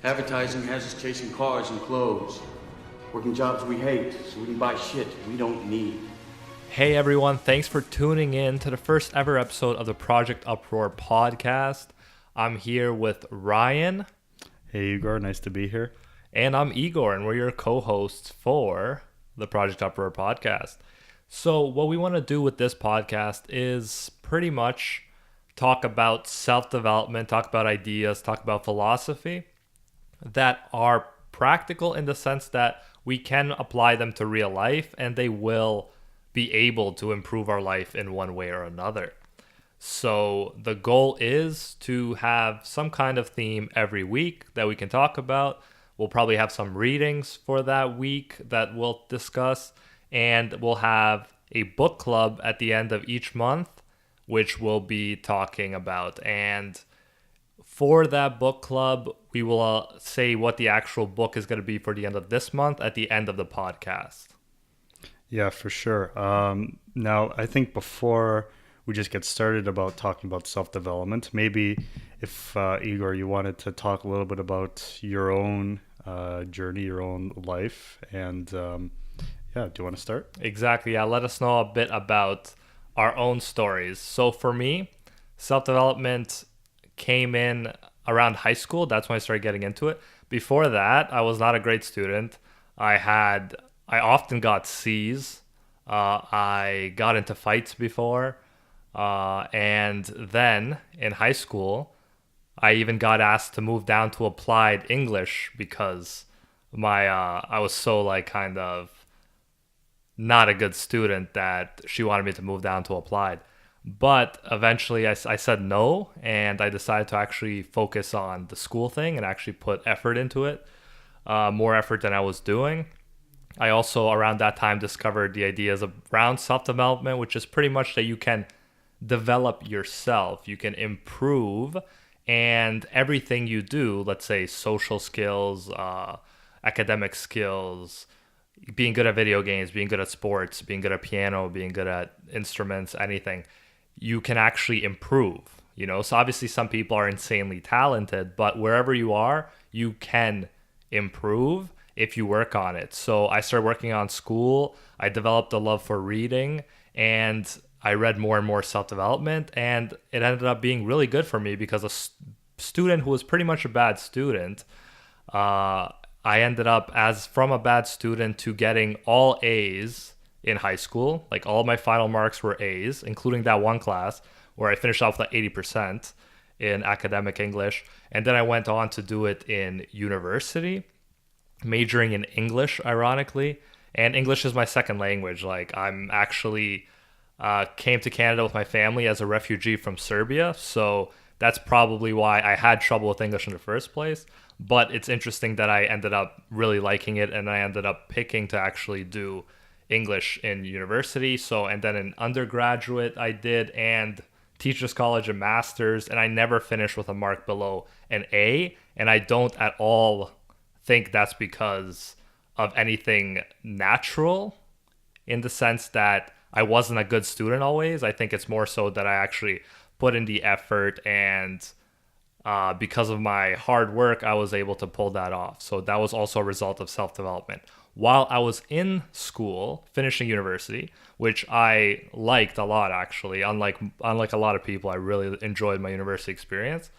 Advertising has us chasing cars and clothes, working jobs we hate so we can buy shit we don't need. Hey everyone, thanks for tuning in to the first ever episode of the Project Uproar Podcast. I'm here with Ryan. Hey Igor, nice to be here. And I'm Igor, and we're your co-hosts for the Project Uproar Podcast. So what we want to do with this podcast is pretty much talk about self-development, talk about ideas, talk about philosophy that are practical in the sense that we can apply them to real life and they will be able to improve our life in one way or another. So the goal is to have some kind of theme every week that we can talk about. We'll probably have some readings for that week that we'll discuss, and we'll have a book club at the end of each month, which we'll be talking about. And for that book club, we will say what the actual book is going to be for the end of this month at the end of the podcast. Yeah, for sure. Now, I think before we just get started about talking about self-development, maybe if, Igor, you wanted to talk a little bit about your own journey, your own life, and do you want to start? Exactly. Yeah, let us know a bit about our own stories. So for me, self-development came in around high school. That's when I started getting into it. Before that, I was not a great student. I often got C's. I got into fights before. And then in high school, I even got asked to move down to applied English because I was so kind of not a good student that she wanted me to move down to applied. But eventually I said no, and I decided to actually focus on the school thing and actually put effort into it, more effort than I was doing. I also, around that time, discovered the ideas around self-development, which is pretty much that you can develop yourself, you can improve, and everything you do, let's say social skills, academic skills, being good at video games, being good at sports, being good at piano, being good at instruments, anything, you can actually improve. So obviously some people are insanely talented, but wherever you are, you can improve if you work on it. So I started working on school. I developed a love for reading, and I read more and more self-development, and it ended up being really good for me because a student who was pretty much a bad student, I ended up from a bad student to getting all A's in high school. Like all my final marks were A's, including that one class where I finished off with 80% in academic English. And then I went on to do it in university, majoring in English, ironically. And English is my second language. I'm actually came to Canada with my family as a refugee from Serbia. So that's probably why I had trouble with English in the first place. But it's interesting that I ended up really liking it, and I ended up picking to actually do English in university. And then in undergraduate I did, and teachers college and masters, and I never finished with a mark below an A. And I don't at all think that's because of anything natural, in the sense that I wasn't a good student always. I think it's more so that I actually put in the effort, and because of my hard work, I was able to pull that off. So that was also a result of self-development. While I was in school, finishing university, which I liked a lot, actually, unlike a lot of people, I really enjoyed my university experience,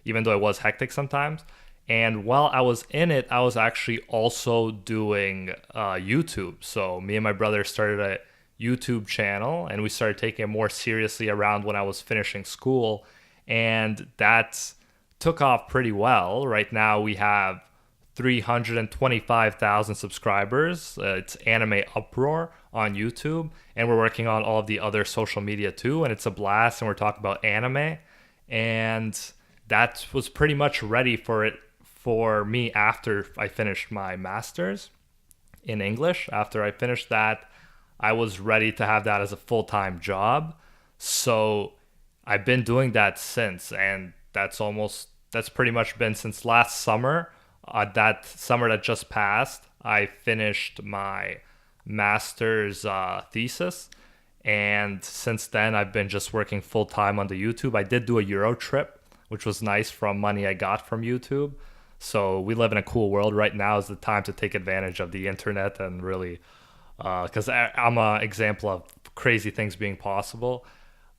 even though it was hectic sometimes. And while I was in it, I was actually also doing YouTube. So me and my brother started a YouTube channel, and we started taking it more seriously around when I was finishing school, and that took off pretty well. Right now we have 325,000 subscribers. It's Anime Uproar on YouTube, and we're working on all of the other social media too, and it's a blast, and we're talking about anime. And that was pretty much ready for me after I finished my master's in English. After I finished that, I was ready to have that as a full-time job. So I've been doing that since, and that's pretty much been since last summer. That summer that just passed, I finished my master's thesis, and since then I've been just working full-time on the YouTube. I did do a Euro trip, which was nice from money I got from YouTube. So we live in a cool world. Right now is the time to take advantage of the internet and really, because I'm an example of crazy things being possible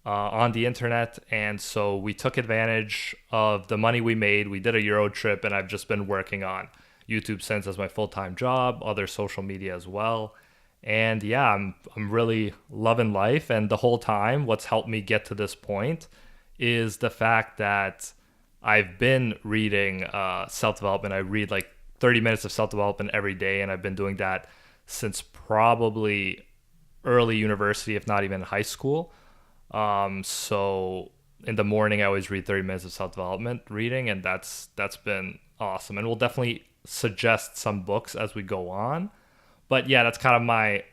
on the internet. And so we took advantage of the money we made. We did a Euro trip, and I've just been working on YouTube since as my full-time job, other social media as well. And yeah, I'm really loving life. And the whole time, what's helped me get to this point is the fact that I've been reading self-development. I read like 30 minutes of self-development every day, and I've been doing that since probably early university, if not even high school. So in the morning, I always read 30 minutes of self-development reading, and that's been awesome. And we'll definitely suggest some books as we go on. But yeah, that's kind of my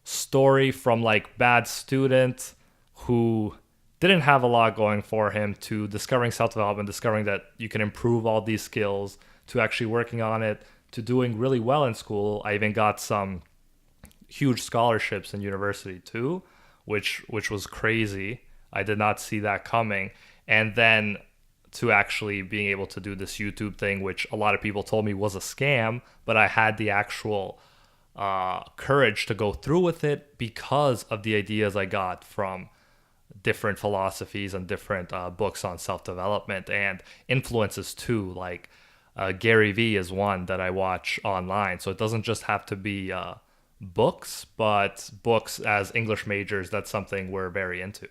story from like bad student who didn't have a lot going for him to discovering self-development, discovering that you can improve all these skills, to actually working on it, to doing really well in school. I even got some huge scholarships in university too, which was crazy. I did not see that coming. And then to actually being able to do this YouTube thing, which a lot of people told me was a scam, but I had the actual courage to go through with it because of the ideas I got from different philosophies and different books on self-development and influences too. Like Gary Vee is one that I watch online. So it doesn't just have to be books, but books as English majors, that's something we're very into.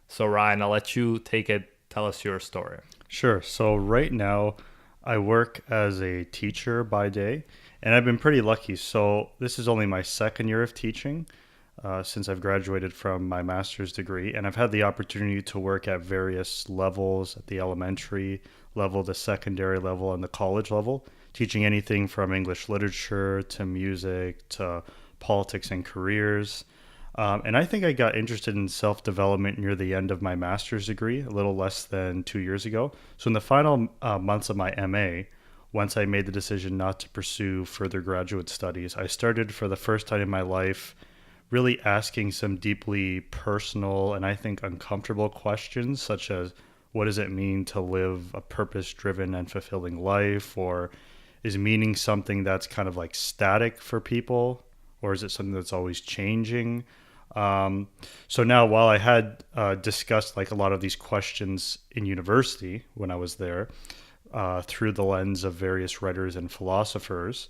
So Ryan, I'll let you take it. Tell us your story. Sure. So right now I work as a teacher by day, and I've been pretty lucky. So this is only my second year of teaching since I've graduated from my master's degree, and I've had the opportunity to work at various levels, at the elementary level, the secondary level, and the college level, teaching anything from English literature to music to politics and careers. And I think I got interested in self-development near the end of my master's degree, a little less than 2 years ago. So in the final months of my MA, once I made the decision not to pursue further graduate studies, I started for the first time in my life really asking some deeply personal and I think uncomfortable questions, such as what does it mean to live a purpose-driven and fulfilling life? Or is meaning something that's kind of like static for people? Or is it something that's always changing? So now, while I had discussed like a lot of these questions in university when I was there through the lens of various writers and philosophers,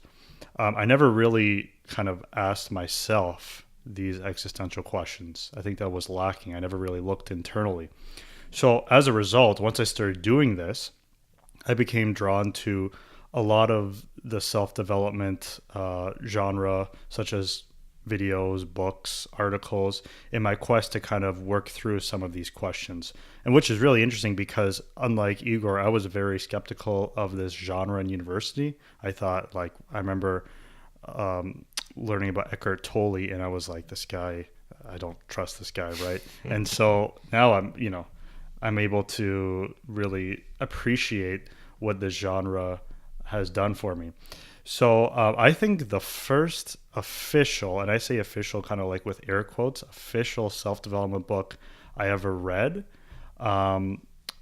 I never really kind of asked myself these existential questions. I think that was lacking. I never really looked internally. So as a result, once I started doing this, I became drawn to a lot of the self-development genre, such as videos, books, articles, in my quest to kind of work through some of these questions. And which is really interesting because unlike Igor, I was very skeptical of this genre in university. I thought, like, I remember learning about Eckhart Tolle, and I was like, this guy, I don't trust this guy, right? And so now I'm able to really appreciate what this genre has done for me. So I think the first official, and I say official kind of like with air quotes, official self-development book I ever read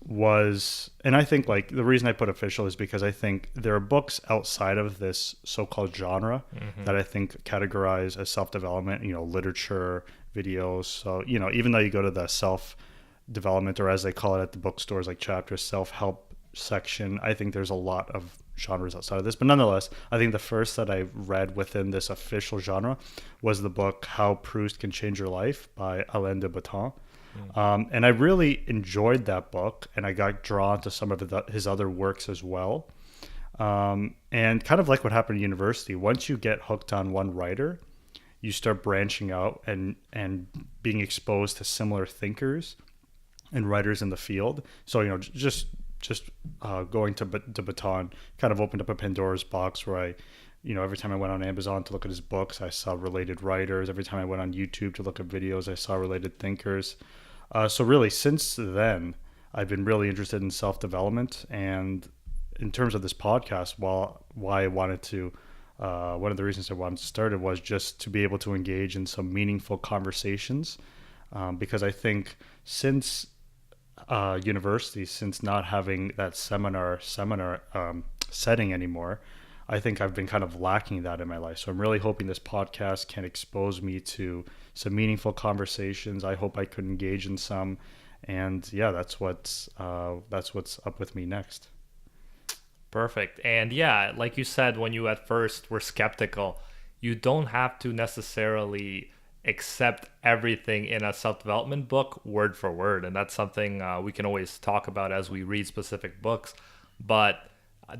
was, and I think like the reason I put official is because I think there are books outside of this so-called genre that I think categorize as self-development, literature, videos. So, even though you go to the self-development, or as they call it at the bookstores, like chapters, self-help section, I think there's a lot of genres outside of this. But nonetheless, I think the first that I read within this official genre was the book How Proust Can Change Your Life by Alain de Botton. And I really enjoyed that book, and I got drawn to some of his other works as well. And kind of like what happened at university, once you get hooked on one writer, you start branching out and being exposed to similar thinkers and writers in the field. So, just going to Baton kind of opened up a Pandora's box where I, every time I went on Amazon to look at his books, I saw related writers. Every time I went on YouTube to look at videos, I saw related thinkers. So really, since then, I've been really interested in self-development. And in terms of this podcast, why I wanted to, one of the reasons I wanted to start it was just to be able to engage in some meaningful conversations. Because I think since university, since not having that seminar setting anymore. I think I've been kind of lacking that in my life. So I'm really hoping this podcast can expose me to some meaningful conversations. I hope I could engage in some. And yeah, that's what's up with me next. Perfect. And yeah, like you said, when you at first were skeptical, you don't have to necessarily accept everything in a self-development book word for word. And that's something we can always talk about as we read specific books. But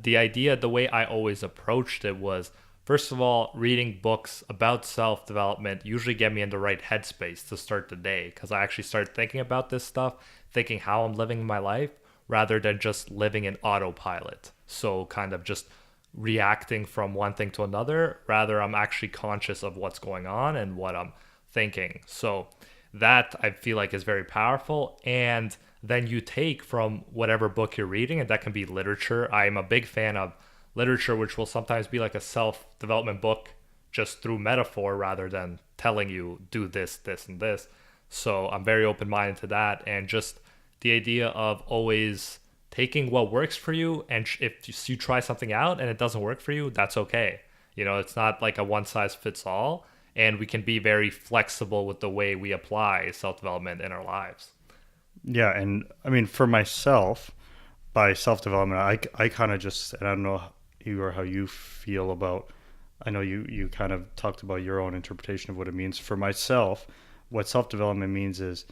the idea, the way I always approached it was, first of all, reading books about self-development usually get me in the right headspace to start the day, because I actually start thinking about this stuff, thinking how I'm living my life, rather than just living in autopilot. So kind of just reacting from one thing to another. Rather, I'm actually conscious of what's going on and what I'm thinking. So that I feel like is very powerful. And then you take from whatever book you're reading, and that can be literature. I'm a big fan of literature, which will sometimes be like a self-development book just through metaphor rather than telling you do this, this, and this. So I'm very open-minded to that. And just the idea of always taking what works for you, and if you try something out and it doesn't work for you, that's okay. It's not like a one size fits all, and we can be very flexible with the way we apply self-development in our lives. Yeah, and I mean, for myself, by self-development, I kind of just, and I don't know, Igor, how you feel about, I know you kind of talked about your own interpretation of what it means. For myself, what self-development means is,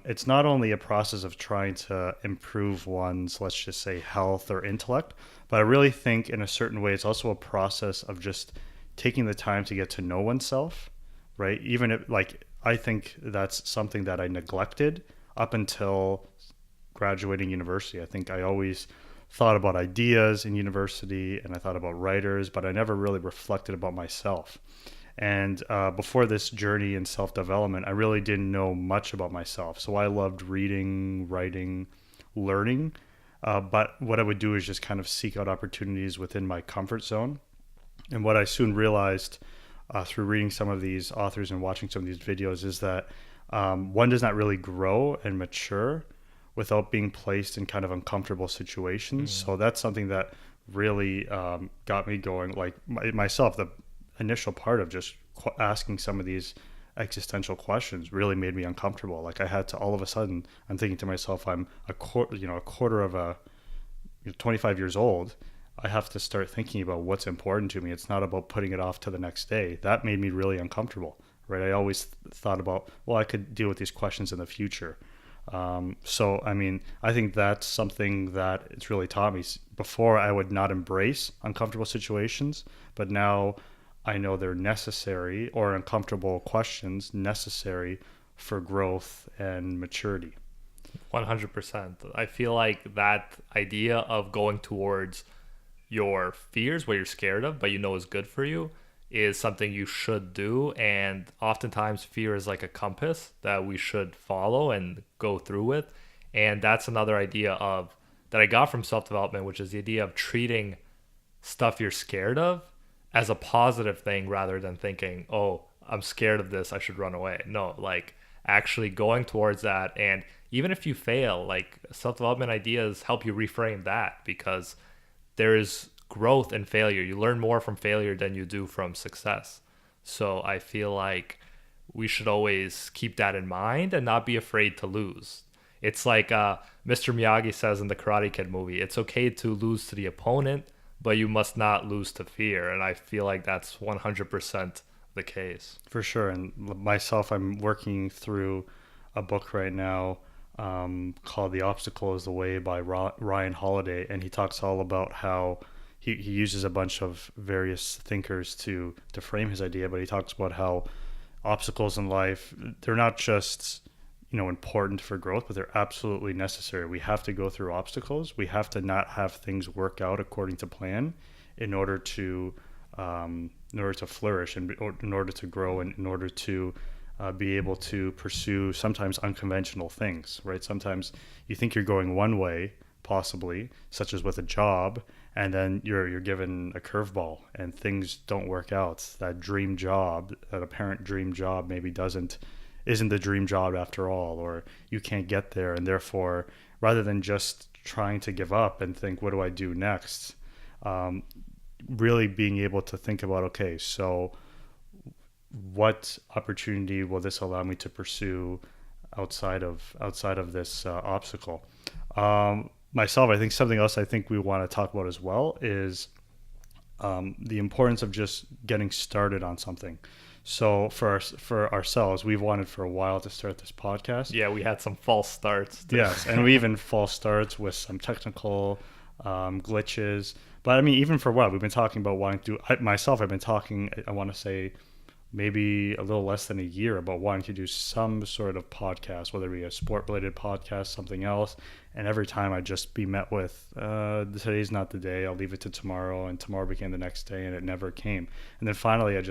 it's not only a process of trying to improve one's, let's just say, health or intellect, but I really think in a certain way, it's also a process of just taking the time to get to know oneself, right? Even if, like, I think that's something that I neglected up until graduating university. I think I always thought about ideas in university, and I thought about writers, but I never really reflected about myself. And before this journey in self-development, I really didn't know much about myself. So I loved reading, writing, learning. But what I would do is just kind of seek out opportunities within my comfort zone. And what I soon realized through reading some of these authors and watching some of these videos is that one does not really grow and mature without being placed in kind of uncomfortable situations. So that's something that really got me going. Like myself, the initial part of just asking some of these existential questions really made me uncomfortable. Like I had to, all of a sudden, I'm thinking to myself, I'm a quarter of 25 years old. I have to start thinking about what's important to me. It's not about putting it off to the next day. That made me really uncomfortable, right? I always thought about, well, I could deal with these questions in the future. So, I mean, I think that's something that it's really taught me. Before, I would not embrace uncomfortable situations, but now I know they're necessary, or uncomfortable questions necessary for growth and maturity. 100%. I feel like that idea of going towards your fears, what you're scared of, but is good for you, is something you should do. And oftentimes fear is like a compass that we should follow and go through with. And that's another idea that I got from self-development, which is the idea of treating stuff you're scared of as a positive thing, rather than thinking, oh, I'm scared of this, I should run away. No, like actually going towards that. And even if you fail, like self-development ideas help you reframe that, because there is growth in failure. You learn more from failure than you do from success. So I feel like we should always keep that in mind and not be afraid to lose. It's like Mr. Miyagi says in the Karate Kid movie, it's okay to lose to the opponent, but you must not lose to fear. And I feel like that's 100% the case. For sure. And myself, I'm working through a book right now called The Obstacle is the Way by Ryan Holiday. And he talks all about how he uses a bunch of various thinkers to frame his idea, but he talks about how obstacles in life, they're not just important for growth, but they're absolutely necessary. We have to go through obstacles. We have to not have things work out according to plan in order to flourish, and in order to grow, and in order to be able to pursue sometimes unconventional things, right? Sometimes you think you're going one way, possibly, such as with a job, and then you're given a curveball and things don't work out. That dream job, that apparent dream job, maybe isn't the dream job after all, or you can't get there. And therefore, rather than just trying to give up and think, what do I do next? really being able to think about, okay, so what opportunity will this allow me to pursue outside of this obstacle? Myself, I think something else I think we want to talk about as well is the importance of just getting started on something. So for ourselves, we've wanted for a while to start this podcast. Yeah, we had some false starts. Yes, and we even false starts with some technical glitches. But I mean, even for what we've been talking about wanting to do, myself, I've been talking, I want to say maybe a little less than a year, about wanting to do some sort of podcast, whether it be a sport related podcast, something else. And every time I'd just be met with, today's not the day, I'll leave it to tomorrow. And tomorrow became the next day, and it never came. And then finally,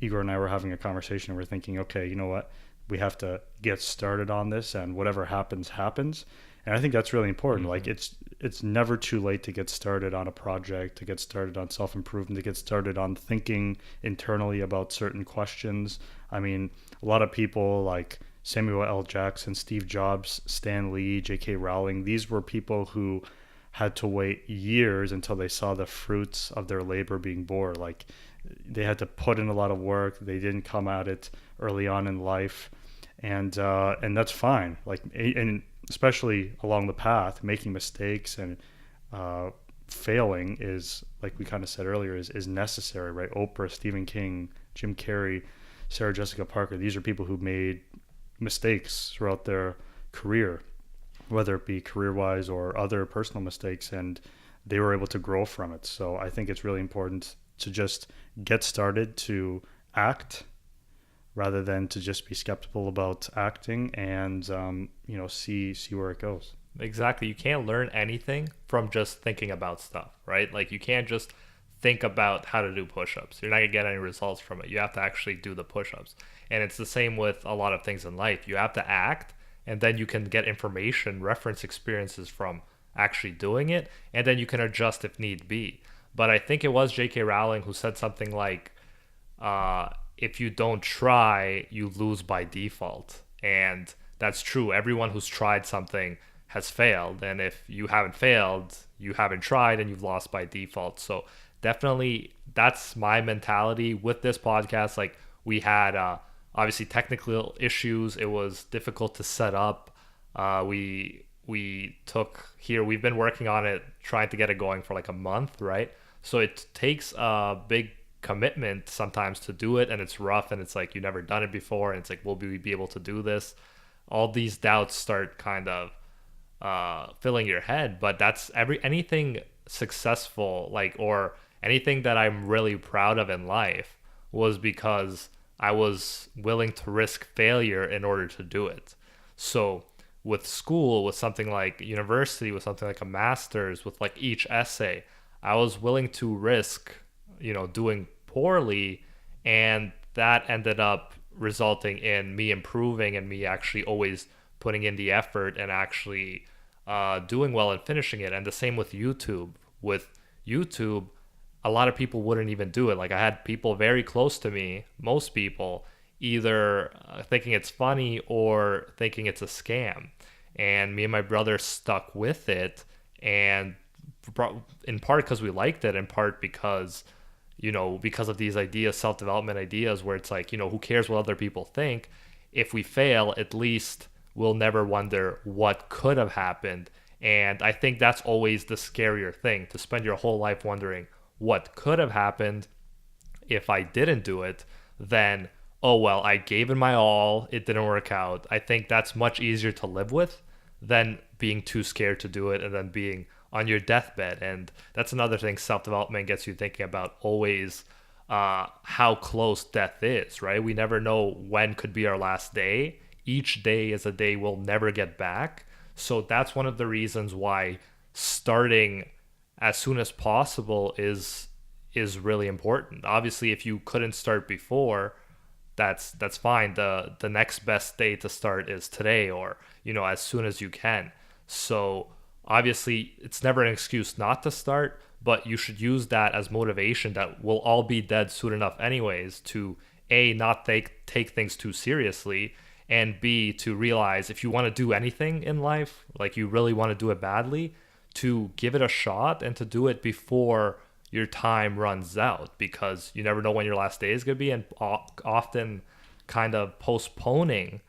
Igor and I were having a conversation, and we're thinking, okay, you know what? We have to get started on this, and whatever happens, happens. And I think that's really important. Mm-hmm. Like it's never too late to get started on a project, to get started on self-improvement, to get started on thinking internally about certain questions. I mean, a lot of people like Samuel L. Jackson, Steve Jobs, Stan Lee, J.K. Rowling, these were people who had to wait years until they saw the fruits of their labor being born. Like they had to put in a lot of work. They didn't come at it early on in life. And that's fine. Like, and especially along the path, making mistakes and failing is, like we kind of said earlier, is necessary, right? Oprah, Stephen King, Jim Carrey, Sarah Jessica Parker. These are people who made mistakes throughout their career, whether it be career-wise or other personal mistakes, and they were able to grow from it. So I think it's really important to just get started, to act, rather than to just be skeptical about acting and, see where it goes. Exactly. You can't learn anything from just thinking about stuff, right? Like you can't just think about how to do push-ups. You're not going to get any results from it. You have to actually do the push-ups. And it's the same with a lot of things in life. You have to act, and then you can get information, reference experiences from actually doing it, and then you can adjust if need be. But I think it was J.K. Rowling who said something like, if you don't try, you lose by default. And that's true. Everyone who's tried something has failed. And if you haven't failed, you haven't tried and you've lost by default. So definitely that's my mentality with this podcast. Like we had obviously technical issues. It was difficult to set up. We've been working on it, trying to get it going for like a month, right? So it takes a big commitment sometimes to do it, and it's rough, and it's like you've never done it before, and it's like, will we be able to do this? All these doubts start kind of filling your head. But that's anything successful, like, or anything that I'm really proud of in life was because I was willing to risk failure in order to do it. So with school, with something like university, with something like a master's, with like each essay, I was willing to risk, doing poorly, and that ended up resulting in me improving and me actually always putting in the effort and actually doing well and finishing it. And the same with YouTube. With YouTube, a lot of people wouldn't even do it. Like I had people very close to me, most people, either thinking it's funny or thinking it's a scam. And me and my brother stuck with it, and in part because we liked it, in part because of these ideas, self-development ideas, where it's like, who cares what other people think? If we fail, at least we'll never wonder what could have happened. And I think that's always the scarier thing, to spend your whole life wondering what could have happened if I didn't do it, then, oh, well, I gave it my all, it didn't work out. I think that's much easier to live with than being too scared to do it and then being on your deathbed. And that's another thing self-development gets you thinking about always, how close death is, right? We never know when could be our last day. Each day is a day we'll never get back. So that's one of the reasons why starting as soon as possible is really important. Obviously, if you couldn't start before, that's fine. The next best day to start is today, or as soon as you can. So obviously, it's never an excuse not to start, but you should use that as motivation that we'll all be dead soon enough anyways, to A, not take things too seriously, and B, to realize if you want to do anything in life, like you really want to do it badly, to give it a shot and to do it before your time runs out, because you never know when your last day is going to be, and often kind of postponing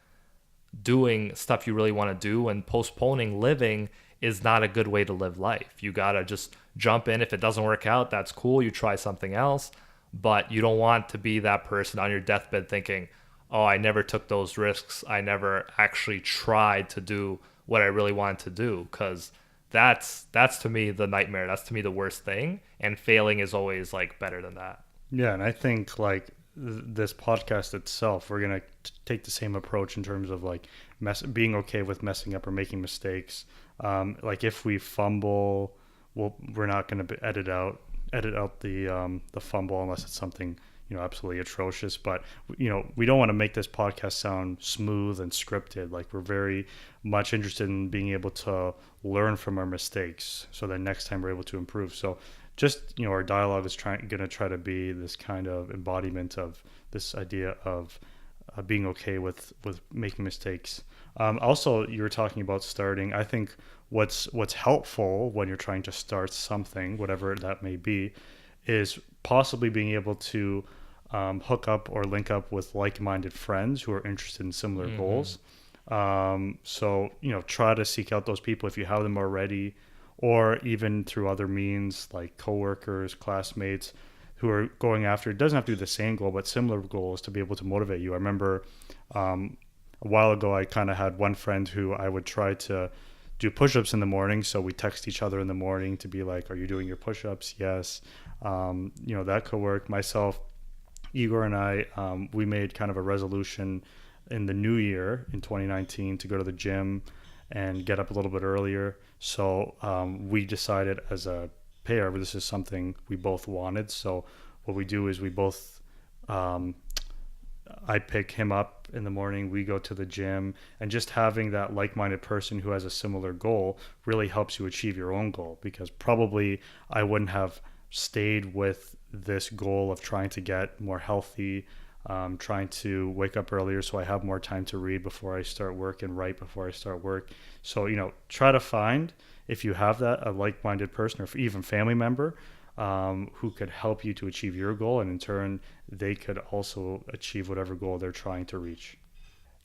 doing stuff you really want to do and postponing living is not a good way to live life. You got to just jump in. If it doesn't work out, that's cool. You try something else, but you don't want to be that person on your deathbed thinking, oh, I never took those risks. I never actually tried to do what I really wanted to do, because that's to me the nightmare. That's to me the worst thing, and failing is always like better than that. Yeah, and I think like this podcast itself, we're gonna take the same approach in terms of like being okay with messing up or making mistakes. Like if we fumble, we're not gonna edit out the fumble unless it's something absolutely atrocious. But we don't want to make this podcast sound smooth and scripted. Like we're very much interested in being able to learn from our mistakes, so that next time we're able to improve. So just our dialogue is going to try to be this kind of embodiment of this idea of being okay with making mistakes. Also, you were talking about starting. I think what's helpful when you're trying to start something, whatever that may be, is possibly being able to hook up or link up with like-minded friends who are interested in similar goals. So try to seek out those people if you have them already, or even through other means like coworkers, classmates who are going after, it doesn't have to be the same goal, but similar goals to be able to motivate you. I remember a while ago, I kind of had one friend who I would try to do push-ups in the morning. So we text each other in the morning to be like, are you doing your push-ups? Yes. That could work. Myself, Igor, and I, we made kind of a resolution in the new year in 2019 to go to the gym and get up a little bit earlier. So we decided as a pair, this is something we both wanted. So what we do is we both, I pick him up in the morning, we go to the gym, and just having that like-minded person who has a similar goal really helps you achieve your own goal, because probably I wouldn't have stayed with this goal of trying to get more healthy, trying to wake up earlier so I have more time to read before I start work and write before I start work. So, try to find, if you have that, a like-minded person or even family member who could help you to achieve your goal, and in turn, they could also achieve whatever goal they're trying to reach.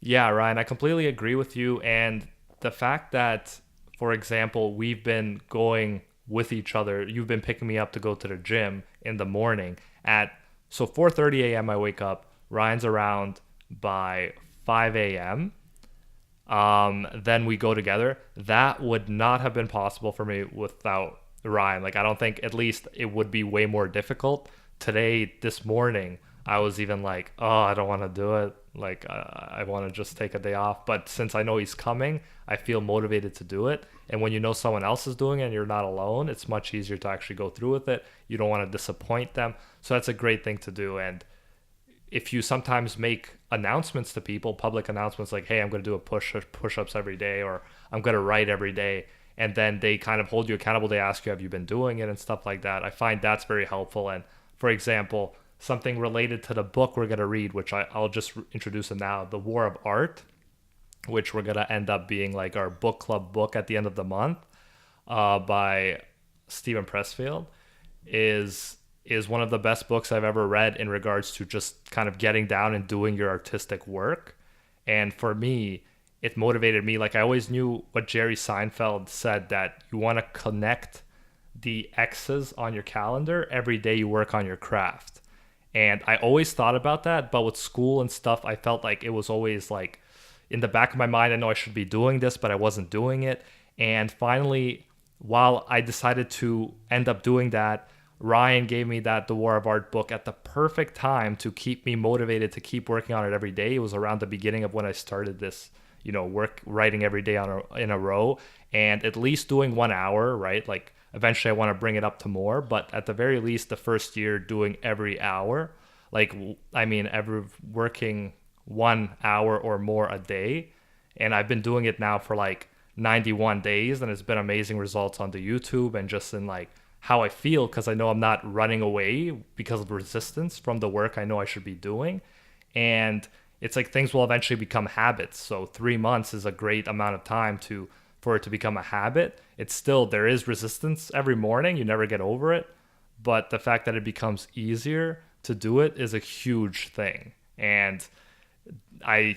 Yeah, Ryan, I completely agree with you. And the fact that, for example, we've been going with each other, you've been picking me up to go to the gym in the morning so 4:30 a.m. I wake up, Ryan's around by 5 a.m. Then we go together. That would not have been possible for me without Ryan. Like, I don't think, at least it would be way more difficult. This morning, I was even like, oh, I don't want to do it. Like, I want to just take a day off. But since I know he's coming, I feel motivated to do it. And when you know someone else is doing it and you're not alone, it's much easier to actually go through with it. You don't want to disappoint them. So that's a great thing to do. And if you sometimes make announcements to people, public announcements like, hey, I'm going to do a push-ups every day, or I'm going to write every day, and then they kind of hold you accountable. They ask you, have you been doing it and stuff like that. I find that's very helpful. And for example, something related to the book we're going to read, which I'll just introduce it now, The War of Art, which we're going to end up being like our book club book at the end of the month, by Stephen Pressfield, is one of the best books I've ever read in regards to just kind of getting down and doing your artistic work. And for me, it motivated me. Like, I always knew what Jerry Seinfeld said, that you want to connect the X's on your calendar every day you work on your craft. And I always thought about that, but with school and stuff, I felt like it was always like in the back of my mind, I know I should be doing this, but I wasn't doing it. And finally, while I decided to end up doing that, Ryan gave me that The War of Art book at the perfect time to keep me motivated to keep working on it every day. It was around the beginning of when I started this, writing every day in a row, and at least doing 1 hour, right? Like, eventually I want to bring it up to more, but at the very least, the first year doing every hour, every working 1 hour or more a day. And I've been doing it now for like 91 days, and it's been amazing results on the YouTube and just in like how I feel, because I know I'm not running away because of resistance from the work I know I should be doing. And it's like things will eventually become habits. So 3 months is a great amount of time to for it to become a habit, it's still, there is resistance every morning. You never get over it. But the fact that it becomes easier to do it is a huge thing. And I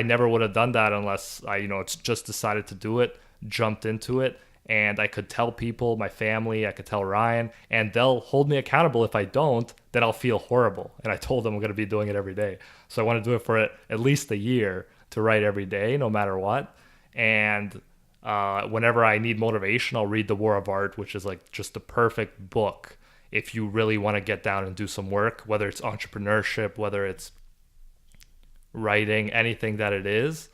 never would have done that unless I, it's just decided to do it, jumped into it, and I could tell people, my family, I could tell Ryan, and they'll hold me accountable. If I don't, then I'll feel horrible. And I told them I'm going to be doing it every day. So I want to do it for at least a year, to write every day, no matter what. And whenever I need motivation, I'll read The War of Art, which is like just the perfect book if you really want to get down and do some work, whether it's entrepreneurship, whether it's writing, anything that it is,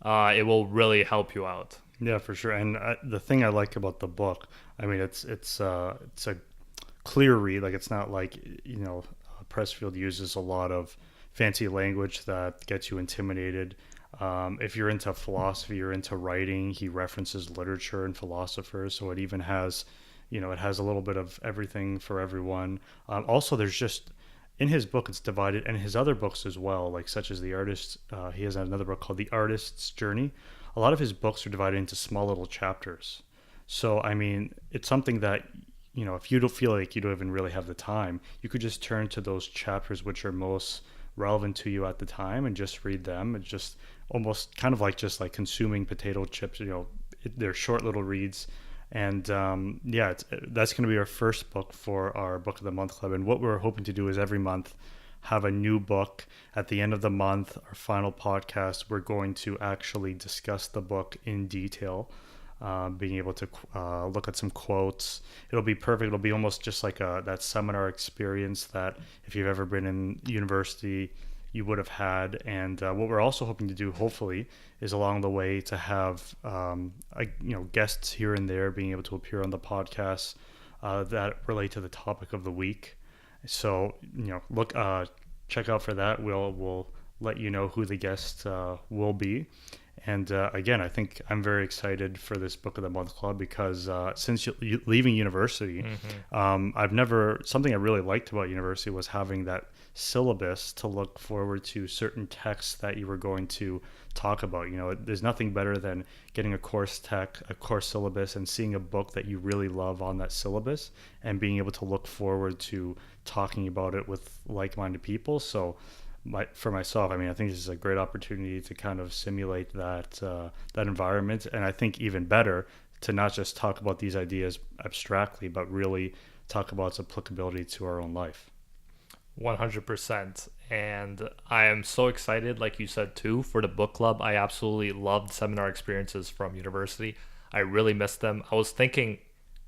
it will really help you out. Yeah, for sure. And the thing I like about the book, I mean, it's a clear read. Like, it's not like, Pressfield uses a lot of fancy language that gets you intimidated. If you're into philosophy, you're into writing, he references literature and philosophers. So it even has, it has a little bit of everything for everyone. Also, there's just, in his book, it's divided, and his other books as well, like such as The Artist. He has another book called The Artist's Journey. A lot of his books are divided into small little chapters. So, I mean, it's something that, if you don't feel like you don't even really have the time, you could just turn to those chapters which are most relevant to you at the time and just read them. It's just almost kind of like just like consuming potato chips. They're short little reads. And that's going to be our first book for our Book of the Month Club. And what we're hoping to do is every month have a new book. At the end of the month, our final podcast, we're going to actually discuss the book in detail, being able to look at some quotes. It'll be perfect. It'll be almost just like that seminar experience that if you've ever been in university, you would have had. And what we're also hoping to do, hopefully, is along the way to have guests here and there being able to appear on the podcast that relate to the topic of the week. So look, check out for that. We'll let you know who the guest will be. And again, I think I'm very excited for this Book of the Month Club because since leaving university, something I really liked about university was having that syllabus to look forward to certain texts that you were going to talk about. There's nothing better than getting a course syllabus and seeing a book that you really love on that syllabus and being able to look forward to talking about it with like-minded people. So for myself, I mean, I think this is a great opportunity to kind of simulate that environment. And I think even better to not just talk about these ideas abstractly, but really talk about its applicability to our own life. 100%. And I am so excited, like you said too, for the book club. I absolutely loved seminar experiences from university. I really missed them. I was thinking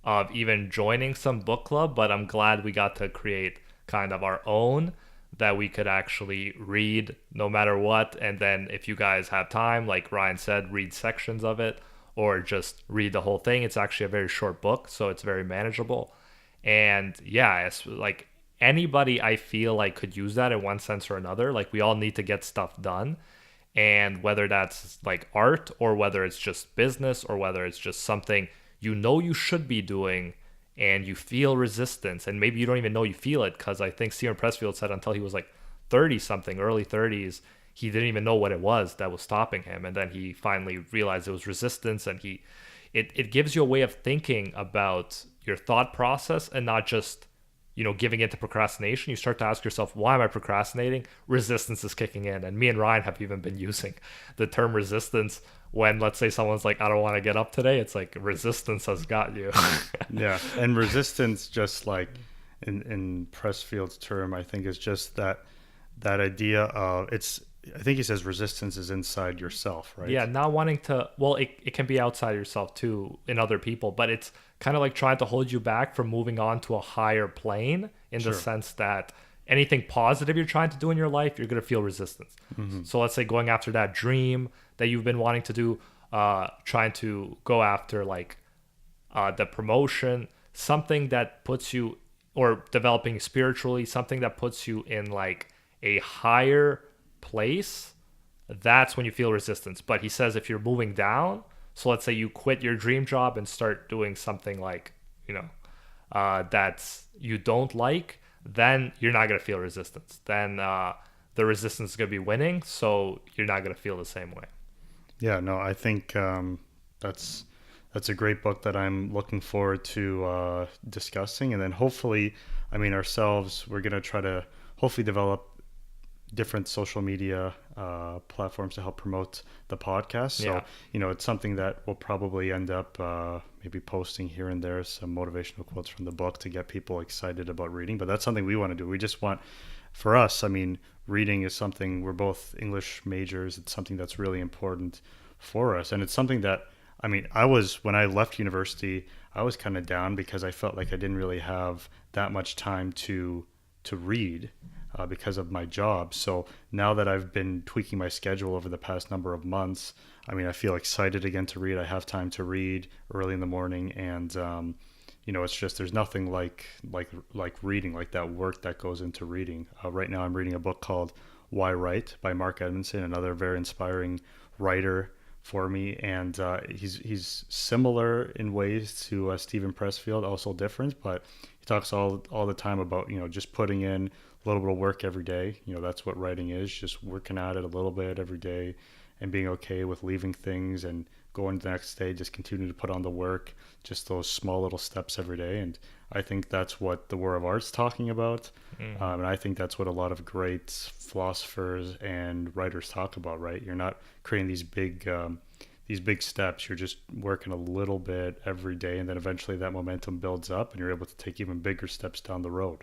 of even joining some book club, but I'm glad we got to create kind of our own that we could actually read no matter what. And then if you guys have time, like Ryan said, read sections of it or just read the whole thing. It's actually a very short book, so it's very manageable. And yeah, it's like anybody I feel like could use that in one sense or another. Like, we all need to get stuff done. And whether that's like art or whether it's just business or whether it's just something you should be doing and you feel resistance, and maybe you don't even know you feel it, because I think Steven Pressfield said until he was like 30 something, early 30s, he didn't even know what it was that was stopping him. And then he finally realized it was resistance, and it gives you a way of thinking about your thought process and not just giving into procrastination. You start to ask yourself, why am I procrastinating? Resistance is kicking in. And me and Ryan have even been using the term resistance when, let's say, someone's like, I don't want to get up today. It's like resistance has got you. Yeah. And resistance, just like in Pressfield's term, I think is just that idea of I think he says resistance is inside yourself, right? Yeah. Not wanting to, well, it can be outside yourself too, in other people, but it's kind of like trying to hold you back from moving on to a higher plane in Sure. the sense that anything positive you're trying to do in your life, you're going to feel resistance. Mm-hmm. So let's say going after that dream that you've been wanting to do, trying to go after like the promotion, something that puts you, or developing spiritually, something that puts you in like a higher place, that's when you feel resistance. But he says if you're moving down, so let's say you quit your dream job and start doing something like, that's you don't like, then you're not going to feel resistance. Then the resistance is going to be winning, so you're not going to feel the same way. Yeah, no, I think that's that's a great book that I'm looking forward to discussing. And then hopefully, I mean, ourselves, we're going to try to hopefully develop different social media platforms to help promote the podcast. So, Yeah. It's something that we'll probably end up maybe posting here and there some motivational quotes from the book to get people excited about reading. But that's something we want to do. We just want, for us, I mean, reading is something, we're both English majors. It's something that's really important for us. And it's something that, I mean, when I left university, I was kind of down because I felt like I didn't really have that much time to read because of my job. So now that I've been tweaking my schedule over the past number of months, I mean, I feel excited again to read. I have time to read early in the morning, and it's just, there's nothing like reading, like that work that goes into reading. Right now, I'm reading a book called Why Write by Mark Edmondson, another very inspiring writer for me, and he's similar in ways to Stephen Pressfield, also different, but he talks all the time about just putting in a little bit of work every day. That's what writing is, just working at it a little bit every day and being okay with leaving things and going the next day, just continue to put on the work, just those small little steps every day. And I think that's what the War of Art's talking about. And I think that's what a lot of great philosophers and writers talk about, right? You're not creating these big steps. You're just working a little bit every day, and then eventually that momentum builds up and you're able to take even bigger steps down the road.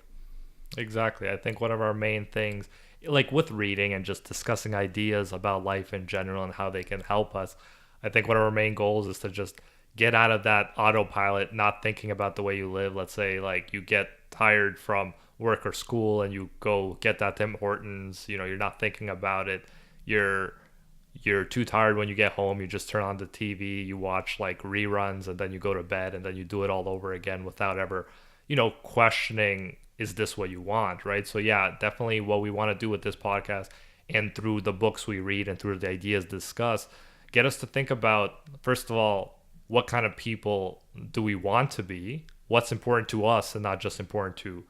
Exactly. I think one of our main things, like with reading and just discussing ideas about life in general and how they can help us, I think one of our main goals is to just get out of that autopilot, not thinking about the way you live. Let's say like you get tired from work or school and you go get that Tim Hortons, you're not thinking about it. You're too tired when you get home. You just turn on the TV, you watch like reruns, and then you go to bed, and then you do it all over again without ever, questioning, is this what you want, right? So yeah, definitely what we want to do with this podcast and through the books we read and through the ideas discussed, get us to think about, first of all, what kind of people do we want to be? What's important to us and not just important to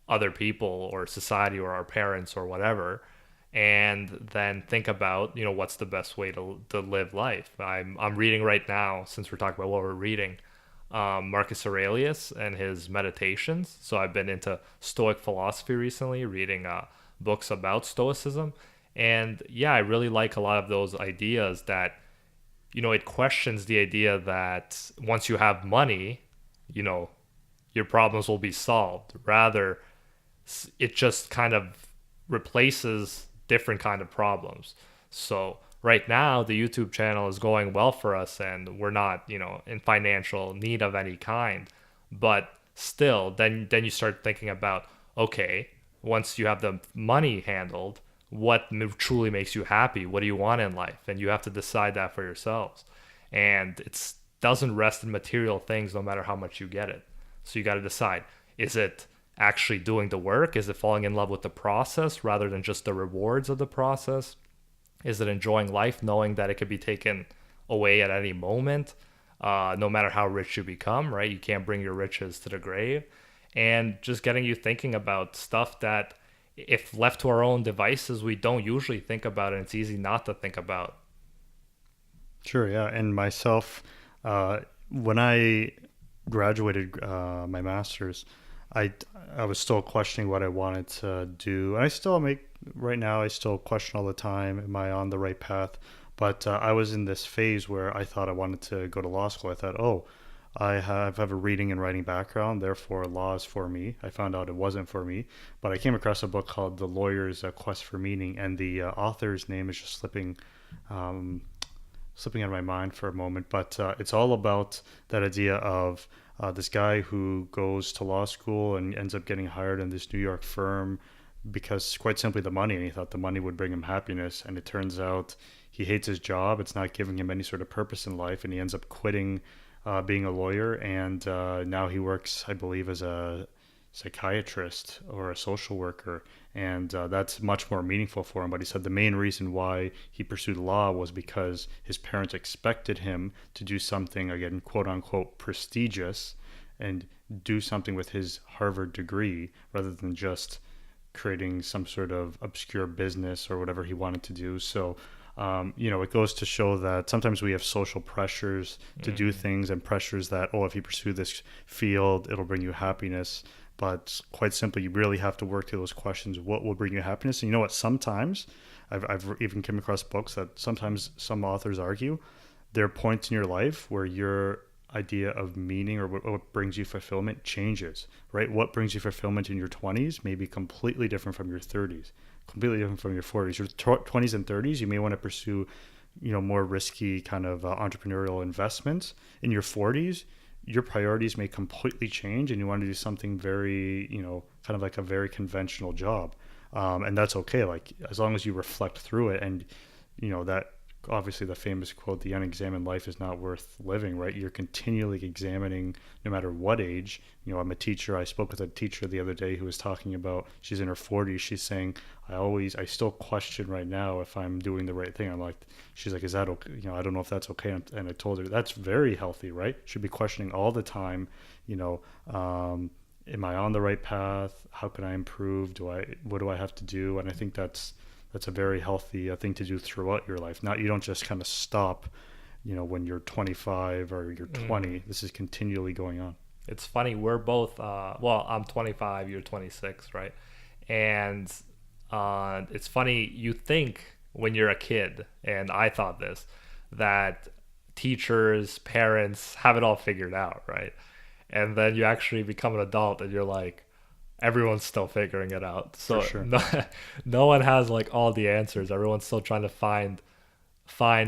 other people or society or our parents or whatever. And then think about, what's the best way to live life. I'm reading right now, since we're talking about what we're reading, Marcus Aurelius and his meditations. So I've been into Stoic philosophy recently, reading books about Stoicism. And yeah, I really like a lot of those ideas that, it questions the idea that once you have money, your problems will be solved. Rather, it just kind of replaces different kind of problems. So right now, the YouTube channel is going well for us, and we're not, in financial need of any kind. But still, then you start thinking about, okay, once you have the money handled, what truly makes you happy? What do you want in life? And you have to decide that for yourselves. And it doesn't rest in material things, no matter how much you get it. So you got to decide, is it actually doing the work? Is it falling in love with the process rather than just the rewards of the process? Is it enjoying life, knowing that it could be taken away at any moment, no matter how rich you become, right? You can't bring your riches to the grave. And just getting you thinking about stuff that, if left to our own devices, we don't usually think about, and it's easy not to think about. Sure, yeah. And myself, when I graduated my master's, I was still questioning what I wanted to do. And I still right now, I still question all the time, am I on the right path? But I was in this phase where I thought I wanted to go to law school. I thought, I have a reading and writing background, therefore law is for me. I found out it wasn't for me, but I came across a book called The Lawyer's Quest for Meaning, and the author's name is just slipping out of my mind for a moment. But it's all about that idea of this guy who goes to law school and ends up getting hired in this New York firm because, quite simply, the money, and he thought the money would bring him happiness, and it turns out he hates his job. It's not giving him any sort of purpose in life, and he ends up quitting being a lawyer, and now he works, I believe, as a psychiatrist or a social worker, and that's much more meaningful for him. But he said the main reason why he pursued law was because his parents expected him to do something, again, quote unquote, prestigious, and do something with his Harvard degree rather than just creating some sort of obscure business or whatever he wanted to do. So It goes to show that sometimes we have social pressures to do things, and pressures that, if you pursue this field, it'll bring you happiness. But quite simply, you really have to work through those questions. What will bring you happiness? And you know what? Sometimes I've even come across books that sometimes some authors argue there are points in your life where your idea of meaning or what brings you fulfillment changes, right? What brings you fulfillment in your 20s may be completely different from your 30s, completely different from your 40s. Your 20s and 30s, you may want to pursue, more risky kind of entrepreneurial investments. In your 40s, your priorities may completely change and you want to do something very, kind of like a very conventional job. And that's okay. Like, as long as you reflect through it, and, that obviously the famous quote, the unexamined life is not worth living, right? You're continually examining no matter what age. I'm a teacher. I spoke with a teacher the other day who was talking about, she's in her 40s. She's saying, I still question right now if I'm doing the right thing. She's like, is that okay? I don't know if that's okay. And I told her that's very healthy, right? Should be questioning all the time, am I on the right path? How can I improve? What do I have to do? And I think that's a very healthy thing to do throughout your life. You don't just kind of stop, when you're 25 or you're 20. This is continually going on. It's funny. We're both, I'm 25, you're 26, right? And it's funny, you think when you're a kid, and I thought this, that teachers, parents have it all figured out, right? And then you actually become an adult and you're like, everyone's still figuring it out. So For sure. no one has like all the answers. Everyone's still trying to find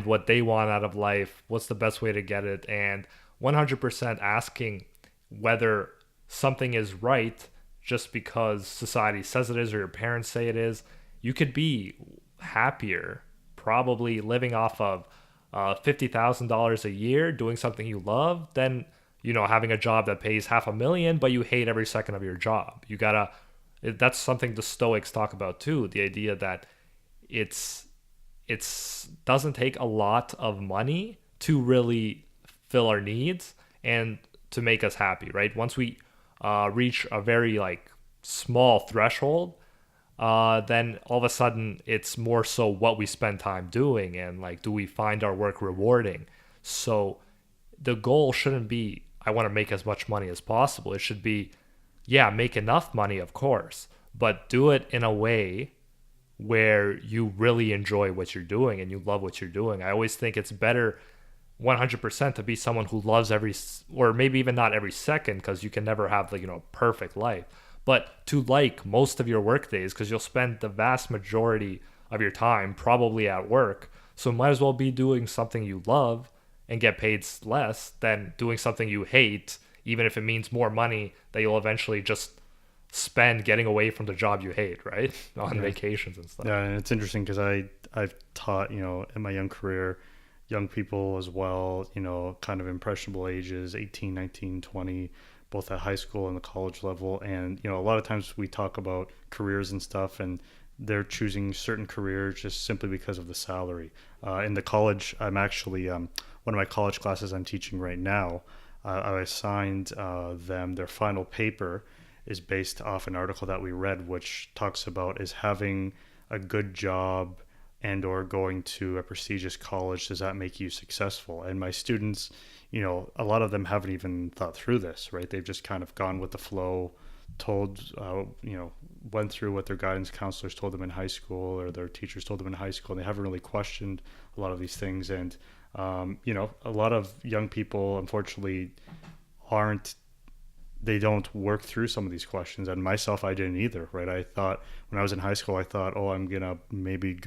what they want out of life. What's the best way to get it? And 100% asking whether something is right just because society says it is or your parents say it is. You could be happier probably living off of $50,000 a year doing something you love than having a job that pays $500,000 but you hate every second of your job. That's something the Stoics talk about too, the idea that it's doesn't take a lot of money to really fill our needs and to make us happy, right? Once we reach a very like small threshold, then all of a sudden it's more so what we spend time doing, and like, do we find our work rewarding? So the goal shouldn't be, I want to make as much money as possible. It should be, make enough money, of course, but do it in a way where you really enjoy what you're doing and you love what you're doing. I always think it's better 100% to be someone who loves or maybe even not every second, because you can never have perfect life, but to like most of your work days, because you'll spend the vast majority of your time probably at work. So might as well be doing something you love and get paid less than doing something you hate, even if it means more money that you'll eventually just spend getting away from the job you hate, right? On vacations and stuff. Yeah, and it's interesting because I've taught, in my young career, young people as well, kind of impressionable ages, 18, 19, 20, both at high school and the college level. And, a lot of times we talk about careers and stuff, and they're choosing certain careers just simply because of the salary. In the college, I'm actually, one of my college classes I'm teaching right now, I assigned them their final paper is based off an article that we read, which talks about, is having a good job and or going to a prestigious college, does that make you successful? And my students, a lot of them haven't even thought through this, right? They've just kind of gone with the flow, went through what their guidance counselors told them in high school or their teachers told them in high school. And they haven't really questioned a lot of these things. And, a lot of young people, unfortunately, they don't work through some of these questions. And myself, I didn't either, right? I thought when I was in high school, I thought, I'm going to maybe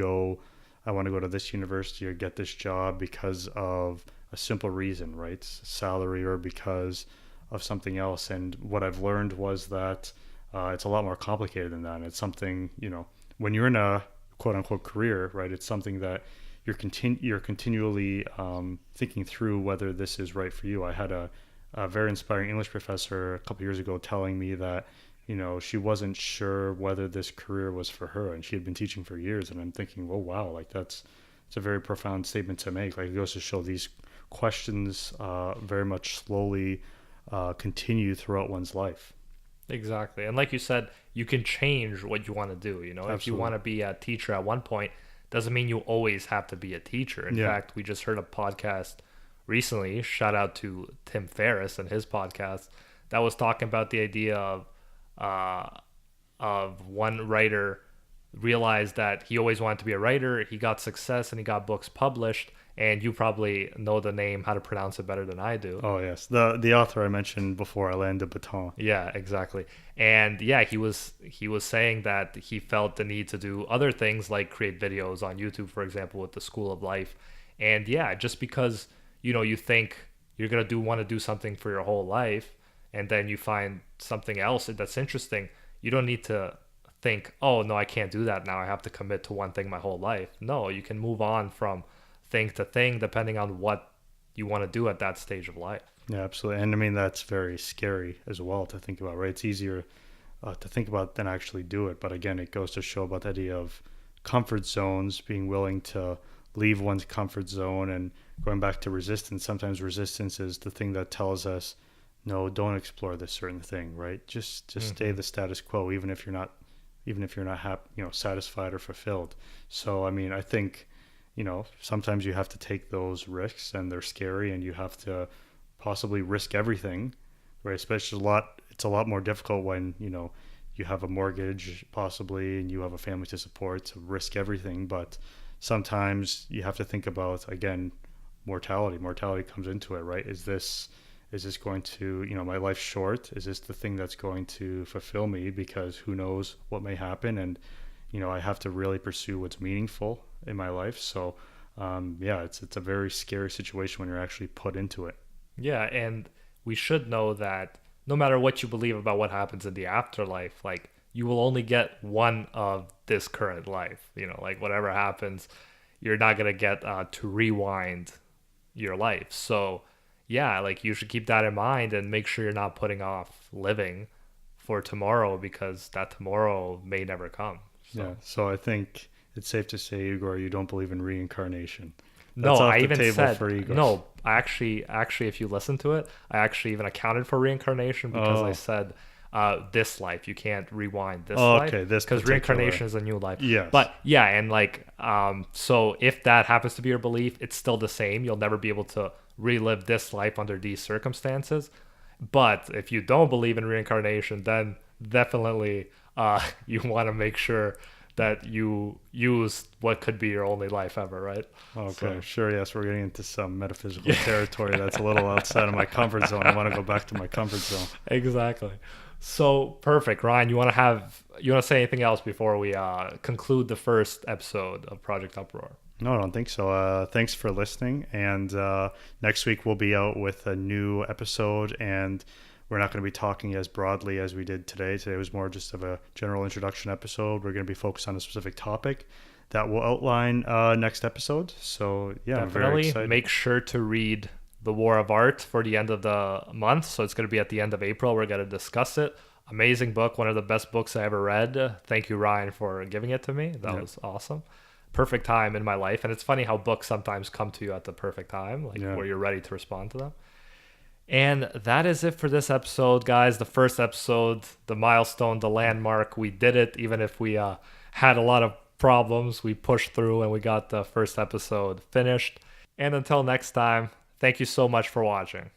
I want to go to this university or get this job because of a simple reason, right? Salary, or because of something else. And what I've learned was that it's a lot more complicated than that. And it's something, when you're in a quote unquote career, right? It's something that you're continually thinking through whether this is right for you. I had a very inspiring English professor a couple years ago telling me that, she wasn't sure whether this career was for her, and she had been teaching for years. And I'm thinking, oh, wow, like it's a very profound statement to make. Like, it goes to show these questions very much slowly continue throughout one's life. Exactly. And like you said, you can change what you want to do. Absolutely. If you want to be a teacher at one point, doesn't mean you always have to be a teacher. In fact, we just heard a podcast recently, shout out to Tim Ferriss and his podcast, that was talking about the idea of one writer realized that he always wanted to be a writer. He got success and he got books published. And you probably know the name, how to pronounce it better than I do. Oh, yes. The author I mentioned before, Alain de Botton. Yeah, exactly. And yeah, he was saying that he felt the need to do other things like create videos on YouTube, for example, with the School of Life. And yeah, just because, you think you're going to want to do something for your whole life, and then you find something else that's interesting, you don't need to think, oh, no, I can't do that now. I have to commit to one thing my whole life. No, you can move on from thing to thing depending on what you want to do at that stage of life. Yeah, absolutely. And I mean, that's very scary as well to think about, right? It's easier to think about than actually do it. But again, it goes to show about the idea of comfort zones, being willing to leave one's comfort zone, and going back to resistance. Sometimes resistance is the thing that tells us, no, don't explore this certain thing, right? Just stay the status quo, even if you're not satisfied or fulfilled. So, I mean, I think, sometimes you have to take those risks, and they're scary, and you have to possibly risk everything, right? Especially it's a lot more difficult when, you have a mortgage possibly, and you have a family to support, to risk everything. But sometimes you have to think about, again, mortality. Mortality comes into it, right? Is this going to, my life's short? Is this the thing that's going to fulfill me? Because who knows what may happen. And, I have to really pursue what's meaningful in my life. So, it's a very scary situation when you're actually put into it. Yeah, and we should know that no matter what you believe about what happens in the afterlife, like, you will only get one of this current life. Like, whatever happens, you're not going to get to rewind your life. So, yeah, like, you should keep that in mind and make sure you're not putting off living for tomorrow, because that tomorrow may never come. So. Yeah, so I think it's safe to say, Igor, you don't believe in reincarnation. That's no, I even said no. I actually, if you listen to it, I actually even accounted for reincarnation, because I said this life, you can't rewind this life. Okay, this because reincarnation is a new life. Yes. But yeah, and like so if that happens to be your belief, it's still the same. You'll never be able to relive this life under these circumstances. But if you don't believe in reincarnation, then definitely you want to make sure that you use what could be your only life ever, right? Okay, so, sure, yes, we're getting into some metaphysical territory that's a little outside of my comfort zone. I want to go back to my comfort zone. Exactly. So, perfect. Ryan, you want to say anything else before we conclude the first episode of Project Uproar? No, I don't think so. Thanks for listening, and next week we'll be out with a new episode, and we're not going to be talking as broadly as we did today. Today was more just of a general introduction episode. We're going to be focused on a specific topic that will outline next episode. So, yeah, definitely. I'm very excited. Make sure to read The War of Art for the end of the month. So it's going to be at the end of April. We're going to discuss it. Amazing book. One of the best books I ever read. Thank you, Ryan, for giving it to me. That was awesome. Perfect time in my life. And it's funny how books sometimes come to you at the perfect time, where you're ready to respond to them. And that is it for this episode, guys. The first episode, the milestone, the landmark. We did it, even if we had a lot of problems. We pushed through and we got the first episode finished. And until next time, thank you so much for watching.